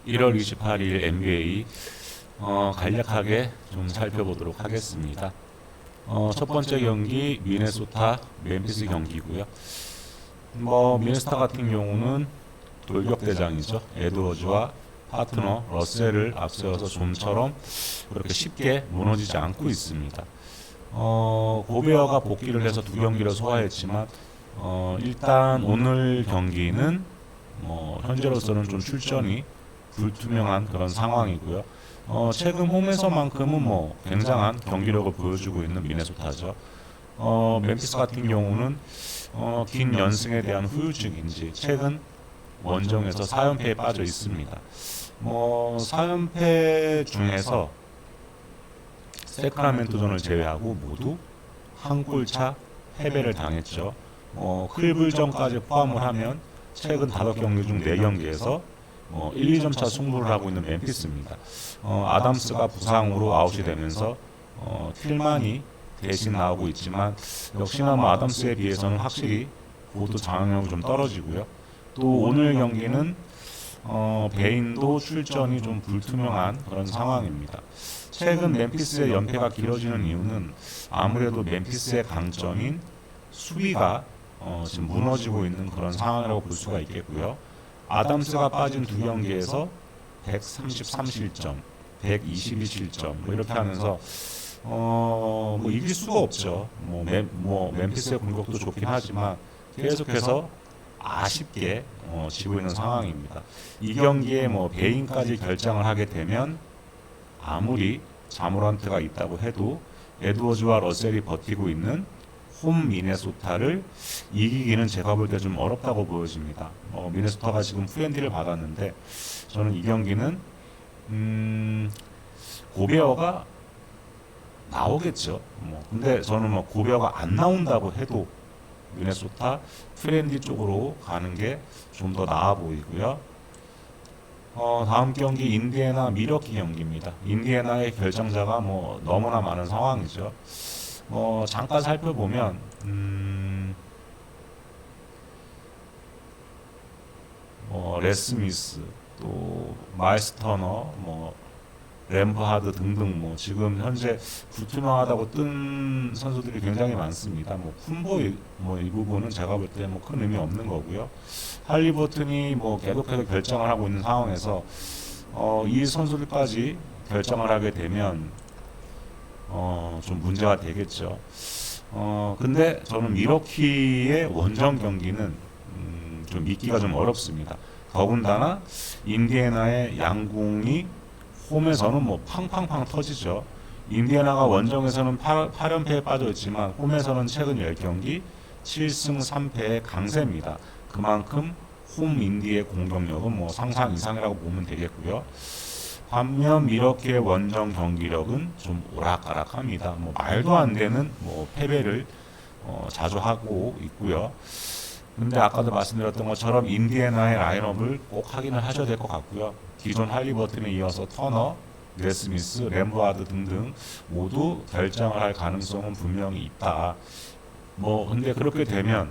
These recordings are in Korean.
1월 28일 NBA 간략하게 좀 살펴보도록 하겠습니다. 첫 번째 경기 미네소타 멤피스 경기고요. 미네소타 같은 경우는 돌격대장이죠. 에드워즈와 파트너 러셀을 앞세워서 좀처럼 그렇게 쉽게 무너지지 않고 있습니다. 고베어가 복귀를 해서 두 경기를 소화했지만 일단 오늘 경기는 현재로서는 좀 출전이 불투명한 그런 상황이고요. 최근 홈에서만큼은 굉장한 경기력을 보여주고 있는 미네소타죠. 멤피스 같은 경우는 긴 연승에 대한 후유증인지 최근 원정에서 4연패에 빠져 있습니다. 4연패 중에서 세크라멘토전을 제외하고 모두 한 골차 패배를 당했죠. 클불전까지 포함을 하면 최근 5경기 중 4경기에서 1, 2점 차 승부를 하고 있는 멤피스입니다. 아담스가 부상으로 아웃이 되면서 틸만이 대신 나오고 있지만 역시나 아담스에 비해서는 확실히 그것도 장악력이 좀 떨어지고요. 또 오늘 경기는 베인도 출전이 좀 불투명한 그런 상황입니다. 최근 멤피스의 연패가 길어지는 이유는 아무래도 멤피스의 강점인 수비가 지금 무너지고 있는 그런 상황이라고 볼 수가 있겠고요. 아담스가 빠진 두 경기에서 133실점, 122실점 이렇게 하면서 이길 수가 없죠. 멤피스의 공격도 좋긴 하지만 계속해서 아쉽게 지고 있는 상황입니다. 이 경기에 베인까지 결정을 하게 되면 아무리 자모란트가 있다고 해도 에드워즈와 러셀이 버티고 있는 홈 미네소타를 이기기는 제가 볼 때 좀 어렵다고 보여집니다. 미네소타가 지금 프렌디를 받았는데 저는 이 경기는 고베어가 나오겠죠. 근데 저는 고베어가 안 나온다고 해도 미네소타 프렌디 쪽으로 가는 게 좀 더 나아 보이고요. 다음 경기 인디애나 미러키 경기입니다. 인디애나의 결정자가 너무나 많은 상황이죠. 잠깐 살펴보면 레스미스 또 마일스 터너 램프하드 등등 지금 현재 불투명하다고 뜬 선수들이 굉장히 많습니다. 쿤보 이 부분은 제가 볼 때 큰 의미 없는 거고요. 할리버튼이 계속해서 결정을 하고 있는 상황에서 이 선수들까지 결정을 하게 되면 좀 문제가 되겠죠. 근데 저는 미러키의 원정 경기는 좀 믿기가 좀 어렵습니다. 더군다나 인디애나의 양궁이 홈에서는 팡팡팡 터지죠. 인디애나가 원정에서는 8연패에 빠져있지만 홈에서는 최근 10경기 7승 3패의 강세입니다. 그만큼 홈 인디의 공격력은 상상 이상이라고 보면 되겠고요. 반면 미러키의 원정 경기력은 좀 오락가락합니다. 말도 안 되는 패배를 자주 하고 있고요. 근데 아까도 말씀드렸던 것처럼 인디애나의 라인업을 꼭 확인을 하셔야 될 것 같고요. 기존 할리버튼에 이어서 터너, 네스미스, 램브하드 등등 모두 결정을 할 가능성은 분명히 있다. 근데 그렇게 되면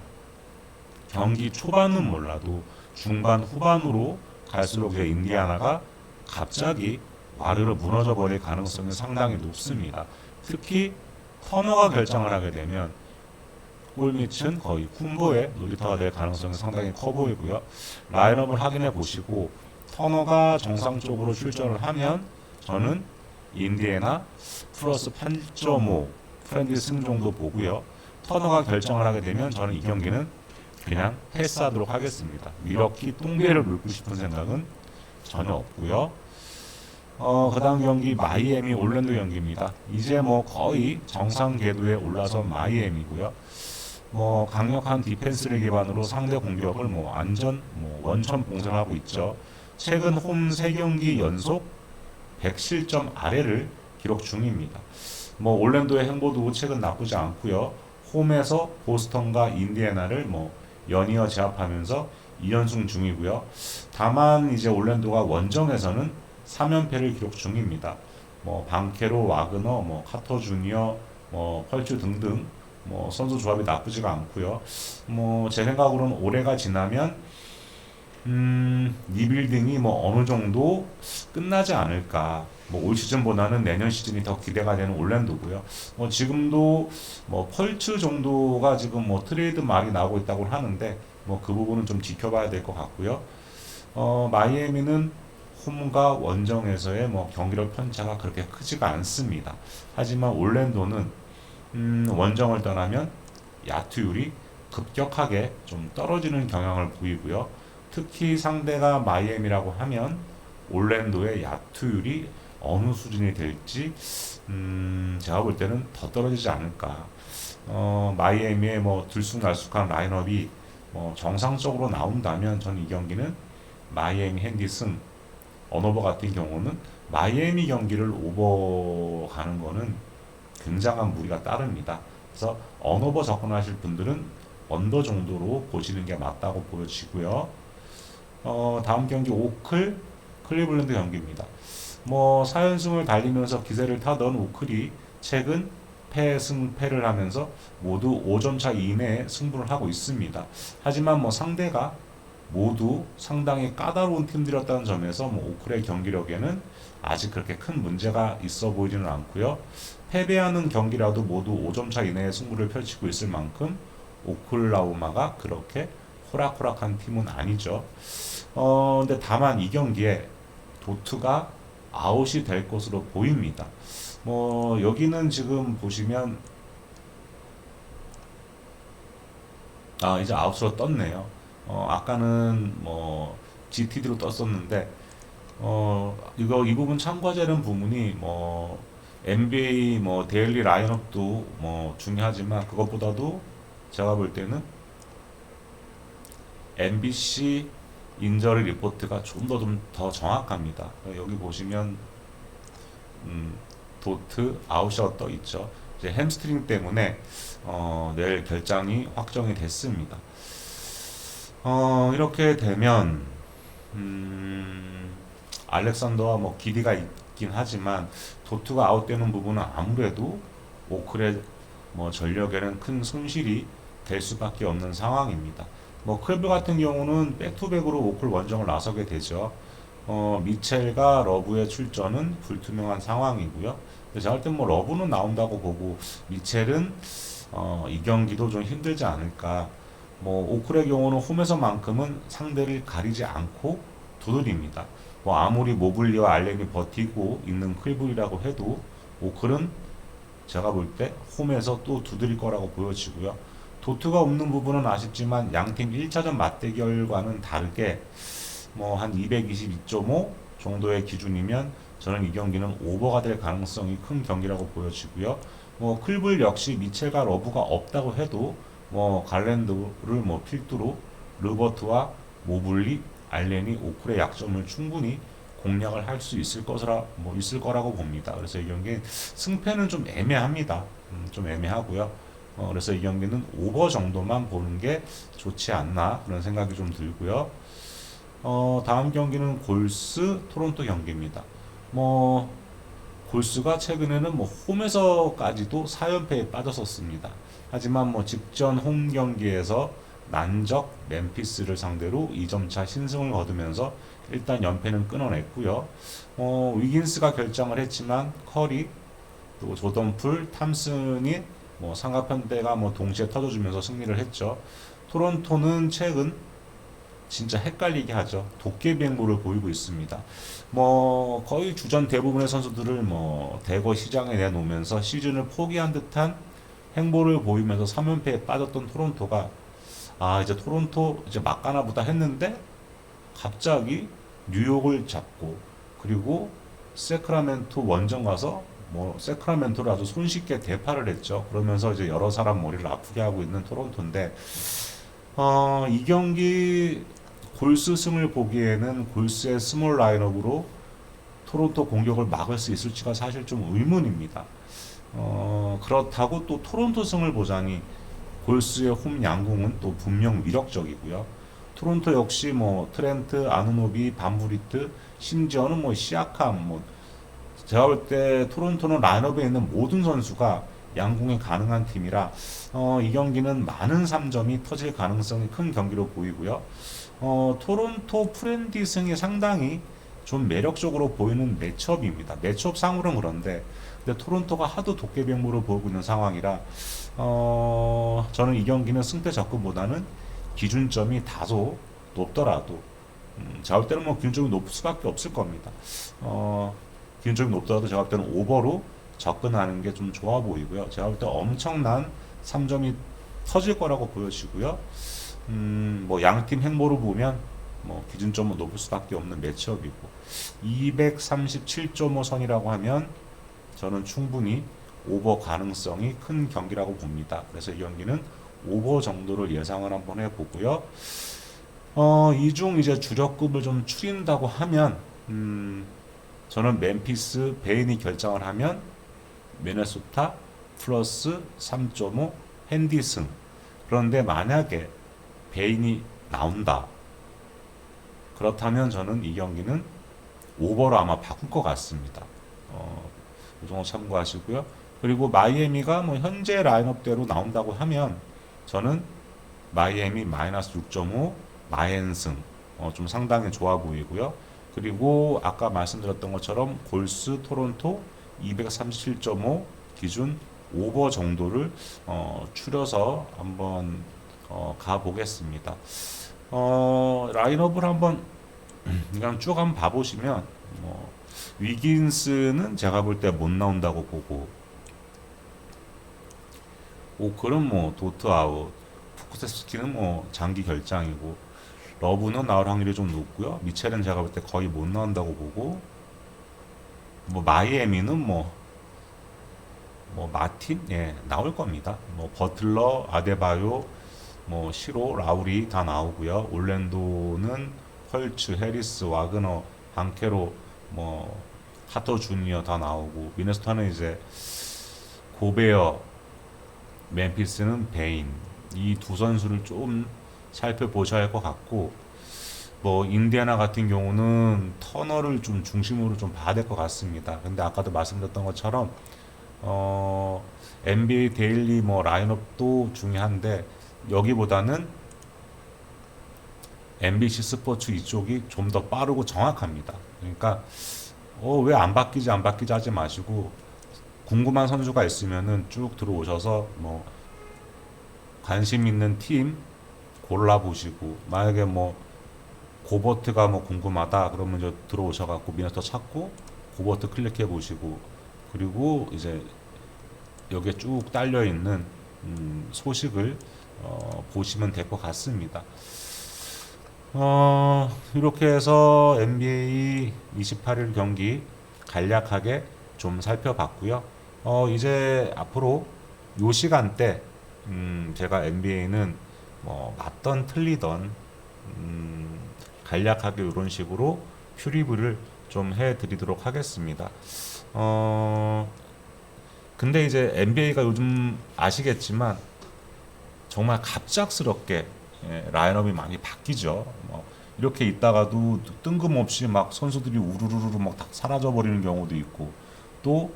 경기 초반은 몰라도 중반 후반으로 갈수록 인디애나가 갑자기 와르르 무너져 버릴 가능성이 상당히 높습니다. 특히 터너가 결정을 하게 되면 골밑은 거의 쿤보의 놀이터가 될 가능성이 상당히 커 보이고요. 라인업을 확인해 보시고 터너가 정상적으로 출전을 하면 저는 인디애나 플러스 8.5 프렌디 승 정도 보고요. 터너가 결정을 하게 되면 저는 이 경기는 그냥 패스하도록 하겠습니다. 미러키 똥배를 물고 싶은 생각은 전혀 없고요. 그 다음 경기 마이애미 올랜도 경기입니다. 이제 거의 정상 궤도에 올라선 마이애미고요. 강력한 디펜스를 기반으로 상대 공격을 원천 봉쇄하고 있죠. 최근 홈 3경기 연속 100실점 아래를 기록 중입니다. 올랜도의 행보도 최근 나쁘지 않고요. 홈에서 보스턴과 인디애나를 연이어 제압하면서 2연승 중이고요. 다만 이제 올랜도가 원정에서는 3연패를 기록 중입니다. 방케로, 와그너, 카터 주니어, 펄츠 등등 선수 조합이 나쁘지가 않고요. 제 생각으로는 올해가 지나면 리빌딩이 뭐 어느 정도 끝나지 않을까. 뭐 올 시즌보다는 내년 시즌이 더 기대가 되는 올랜도고요. 뭐 지금도 뭐 펄츠 정도가 지금 뭐 트레이드 말이 나오고 있다고 하는데 뭐 그 부분은 좀 지켜봐야 될 것 같고요. 마이애미는 홈과 원정에서의 뭐 경기력 편차가 그렇게 크지가 않습니다. 하지만 올랜도는 원정을 떠나면 야투율이 급격하게 좀 떨어지는 경향을 보이고요. 특히 상대가 마이애미라고 하면 올랜도의 야투율이 어느 수준이 될지 제가 볼 때는 더 떨어지지 않을까. 마이애미의 뭐 들쑥날쑥한 라인업이 뭐 정상적으로 나온다면 저는 이 경기는 마이애미 핸디 승. 언어버 같은 경우는 마이애미 경기를 오버 가는 거는 굉장한 무리가 따릅니다. 그래서 언어버 접근하실 분들은 언더 정도로 보시는 게 맞다고 보여지고요. 다음 경기 오클 클리블랜드 경기입니다. 뭐 4연승을 달리면서 기세를 타던 오클이 최근 패승패를 하면서 모두 5점 차 이내에 승부를 하고 있습니다. 하지만 뭐 상대가 모두 상당히 까다로운 팀들이었다는 점에서 뭐 오클의 경기력에는 아직 그렇게 큰 문제가 있어 보이지는 않고요. 패배하는 경기라도 모두 5점 차 이내의 승부를 펼치고 있을 만큼 오클라호마가 그렇게 호락호락한 팀은 아니죠. 근데 다만 이 경기에 도트가 아웃이 될 것으로 보입니다. 뭐 여기는 지금 보시면 이제 아웃으로 떴네요. 아까는 뭐 GTD로 떴었는데 이거 이 부분 참고하자는 부분이 뭐 NBA 뭐 데일리 라인업도 뭐 중요하지만 그것보다도 제가 볼 때는 MBC 인저리 리포트가 좀 더 정확합니다. 여기 보시면 도트 아웃샷 떠 있죠. 이제 햄스트링 때문에 내일 결장이 확정이 됐습니다. 이렇게 되면 알렉산더와 뭐 기디가 있긴 하지만 도트가 아웃되는 부분은 아무래도 오클의 뭐 전력에는 큰 손실이 될 수밖에 없는 상황입니다. 뭐 클브 같은 경우는 백투백으로 오클 원정을 나서게 되죠. 미첼과 러브의 출전은 불투명한 상황이고요. 제가 할 땐 뭐 러브는 나온다고 보고 미첼은 이 경기도 좀 힘들지 않을까. 뭐 오클의 경우는 홈에서만큼은 상대를 가리지 않고 두드립니다. 뭐 아무리 모블리와 알렌이 버티고 있는 클블이라고 해도 오클은 제가 볼 때 홈에서 또 두드릴 거라고 보여지고요. 도트가 없는 부분은 아쉽지만 양팀 1차전 맞대결과는 다르게 뭐 한 222.5 정도의 기준이면 저는 이 경기는 오버가 될 가능성이 큰 경기라고 보여지고요. 뭐 클블 역시 미첼과 러브가 없다고 해도 뭐 갈랜드를 뭐 필두로 르버트와 모블리, 알렌이 오클의 약점을 충분히 공략을 할 수 있을 있을 거라고 봅니다. 그래서 이 경기 승패는 좀 애매합니다. 좀 애매하고요. 그래서 이 경기는 오버 정도만 보는 게 좋지 않나 그런 생각이 좀 들고요. 다음 경기는 골스 토론토 경기입니다. 뭐 골스가 최근에는 뭐 홈에서까지도 4연패에 빠졌었습니다. 하지만 뭐 직전 홈 경기에서 난적 멤피스를 상대로 2점차 신승을 거두면서 일단 연패는 끊어냈고요. 위긴스가 결정을 했지만 커리, 또 조던풀, 탐슨이 뭐 삼각편대가 뭐 동시에 터져주면서 승리를 했죠. 토론토는 최근 진짜 헷갈리게 하죠. 도깨비 행보를 보이고 있습니다. 뭐 거의 주전 대부분의 선수들을 뭐 대거 시장에 내놓으면서 시즌을 포기한 듯한 행보를 보이면서 3연패에 빠졌던 토론토가 이제 토론토 이제 막가나 보다 했는데 갑자기 뉴욕을 잡고 그리고 세크라멘토 원정 가서 뭐 세크라멘토를 아주 손쉽게 대파를 했죠. 그러면서 이제 여러 사람 머리를 아프게 하고 있는 토론토인데 이 경기 골스 승을 보기에는 골스의 스몰 라인업으로 토론토 공격을 막을 수 있을지가 사실 좀 의문입니다. 그렇다고 또 토론토 승을 보자니 골스의 홈 양궁은 또 분명 위력적이고요. 토론토 역시 뭐 트렌트, 아누노비, 반브리트, 심지어는 뭐 시아캄, 뭐 제가 볼 때 토론토는 라인업에 있는 모든 선수가 양궁이 가능한 팀이라 이 경기는 많은 3점이 터질 가능성이 큰 경기로 보이고요. 토론토 프렌디승이 상당히 좀 매력적으로 보이는 매치업입니다. 매치업 상으로는 그런데, 근데 토론토가 하도 도깨비행무를 보이고 있는 상황이라, 저는 이 경기는 승패 접근보다는 기준점이 다소 높더라도, 제가 볼 때는 뭐 기준점이 높을 수밖에 없을 겁니다. 기준점이 높더라도 제가 볼 때는 오버로 접근하는 게 좀 좋아 보이고요. 제가 볼 때 엄청난 3점이 터질 거라고 보여지고요. 뭐 양팀 행보를 보면 뭐 기준점은 높을 수밖에 없는 매치업이고 237.5 선이라고 하면 저는 충분히 오버 가능성이 큰 경기라고 봅니다. 그래서 이 경기는 오버 정도를 예상을 한번 해보고요. 이 중 이제 주력급을 좀 추린다고 하면 저는 멤피스 베인이 결정을 하면 미네소타 플러스 3.5 핸디슨. 그런데 만약에 베인이 나온다. 그렇다면 저는 이 경기는 오버로 아마 바꿀 것 같습니다. 이 정도 참고하시고요. 그리고 마이애미가 뭐 현재 라인업대로 나온다고 하면 저는 마이애미 마이너스 6.5 마엔승 좀 상당히 좋아 보이고요. 그리고 아까 말씀드렸던 것처럼 골스 토론토 237.5 기준 오버 정도를 추려서 한번 가보겠습니다. 라인업을 한번 그냥 쭉 한번 봐보시면 위긴스는 제가 볼 때 못 나온다고 보고 오클은 뭐 도트 아웃, 푸쿠세스키는 뭐 장기 결장이고 러브는 나올 확률이 좀 높고요. 미첼은 제가 볼 때 거의 못 나온다고 보고 뭐 마이애미는 뭐 마틴 나올 겁니다. 뭐 버틀러, 아데바요, 뭐 시로, 라우리 다 나오고요. 올랜도는 헐츠, 해리스, 와그너, 방케로, 뭐 카터 주니어 다 나오고 미네소타는 이제 고베어, 멤피스는 베인 이 두 선수를 좀 살펴보셔야 할 것 같고 뭐 인디애나 같은 경우는 터널을 좀 중심으로 좀 봐야 될 것 같습니다. 근데 아까도 말씀드렸던 것처럼 NBA 데일리 뭐 라인업도 중요한데 여기보다는 MBC 스포츠 이쪽이 좀 더 빠르고 정확합니다. 그러니까 왜 안 바뀌지 하지 마시고 궁금한 선수가 있으면은 쭉 들어오셔서 뭐 관심 있는 팀 골라보시고 만약에 뭐 고버트가 뭐 궁금하다 그러면 이제 들어오셔갖고 미네소타 찾고 고버트 클릭해 보시고 그리고 이제 여기에 쭉 딸려 있는 소식을 보시면 될 것 같습니다. 이렇게 해서 NBA 28일 경기 간략하게 좀 살펴봤고요. 이제 앞으로 요 시간대 제가 NBA는 뭐 맞던 틀리던 간략하게 이런 식으로 퓨리브를 좀 해드리도록 하겠습니다. 근데 이제 NBA가 요즘 아시겠지만 정말 갑작스럽게 라인업이 많이 바뀌죠. 이렇게 있다가도 뜬금없이 막 선수들이 우르르르 막 다 사라져 버리는 경우도 있고 또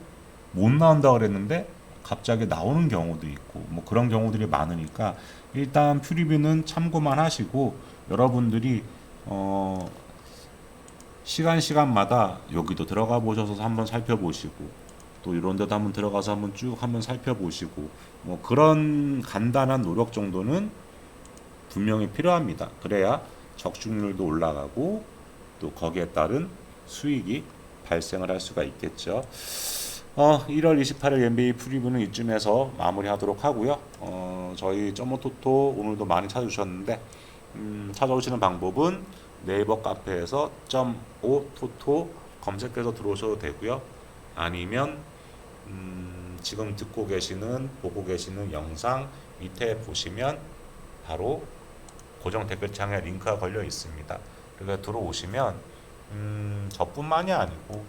못 나온다 그랬는데 갑자기 나오는 경우도 있고 뭐 그런 경우들이 많으니까 일단 퓨리뷰는 참고만 하시고 여러분들이 시간마다 여기도 들어가 보셔서 한번 살펴보시고 또 이런 데도 한번 들어가서 한번 쭉 한번 살펴보시고 뭐 그런 간단한 노력 정도는 분명히 필요합니다. 그래야 적중률도 올라가고 또 거기에 따른 수익이 발생을 할 수가 있겠죠. 1월 28일 NBA 프리뷰는 이쯤에서 마무리하도록 하고요. 저희 점모토토 오늘도 많이 찾아주셨는데 찾아오시는 방법은 네이버 카페에서 .o토토 검색해서 들어오셔도 되고요. 아니면 지금 보고 계시는 영상 밑에 보시면 바로 고정 댓글창에 링크가 걸려 있습니다. 그래서 들어오시면 저뿐만이 아니고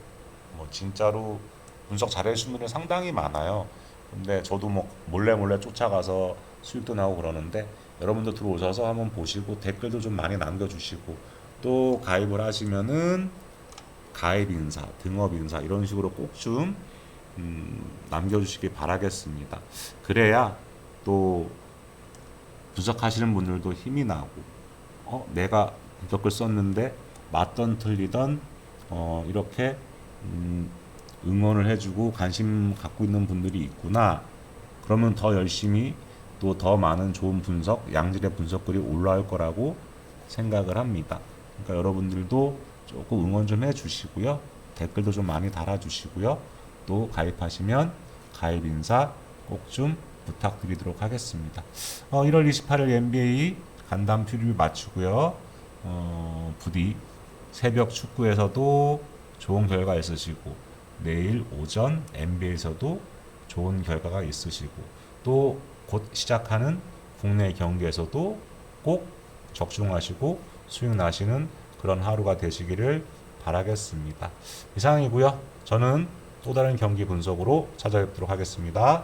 뭐 진짜로 분석 잘해주신 분들이 상당히 많아요. 근데 저도 뭐 몰래 쫓아가서 수익도 나오고 그러는데 여러분도 들어오셔서 한번 보시고 댓글도 좀 많이 남겨주시고 또 가입을 하시면은 가입 인사, 등업 인사 이런 식으로 꼭 좀 남겨주시기 바라겠습니다. 그래야 또 분석하시는 분들도 힘이 나고 내가 분석글 썼는데 맞던 틀리던 이렇게 응원을 해주고 관심 갖고 있는 분들이 있구나. 그러면 더 열심히 또 더 많은 좋은 분석, 양질의 분석글이 올라올 거라고 생각을 합니다. 그러니까 여러분들도 조금 응원 좀 해주시고요. 댓글도 좀 많이 달아주시고요. 또 가입하시면 가입 인사 꼭 좀 부탁드리도록 하겠습니다. 1월 28일 NBA 간담 프리뷰 마치고요. 부디 새벽 축구에서도 좋은 결과 있으시고 내일 오전 NBA에서도 좋은 결과가 있으시고 또 곧 시작하는 국내 경기에서도 꼭 적중하시고 수익 나시는 그런 하루가 되시기를 바라겠습니다. 이상이고요. 저는 또 다른 경기 분석으로 찾아뵙도록 하겠습니다.